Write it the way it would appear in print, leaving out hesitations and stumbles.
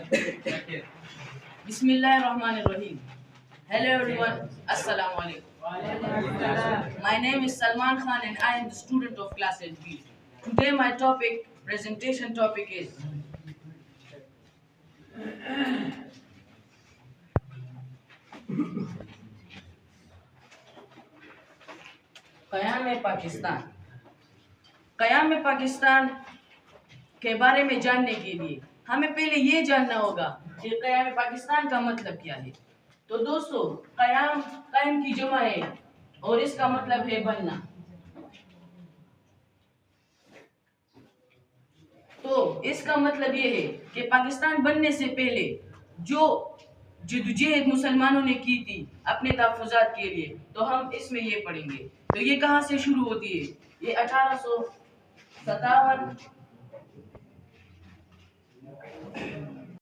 Bismillahirrahmanirrahim. Hello everyone, Assalamu alaikum. My name is Salman Khan and I am the student of class HB. Today my presentation topic is قیام پاکستان. قیام پاکستان کے بارے میں جاننے کے لیے ہمیں پہلے یہ جاننا ہوگا کہ قیام پاکستان کا مطلب کیا ہے. تو دوستو، قائم کی جمع ہے اور اس کا مطلب ہے بننا. تو اس کا مطلب یہ ہے کہ پاکستان بننے سے پہلے جو جدوجہد مسلمانوں نے کی تھی اپنے تحفظات کے لیے، تو ہم اس میں یہ پڑھیں گے. تو یہ کہاں سے شروع ہوتی ہے؟ یہ 1857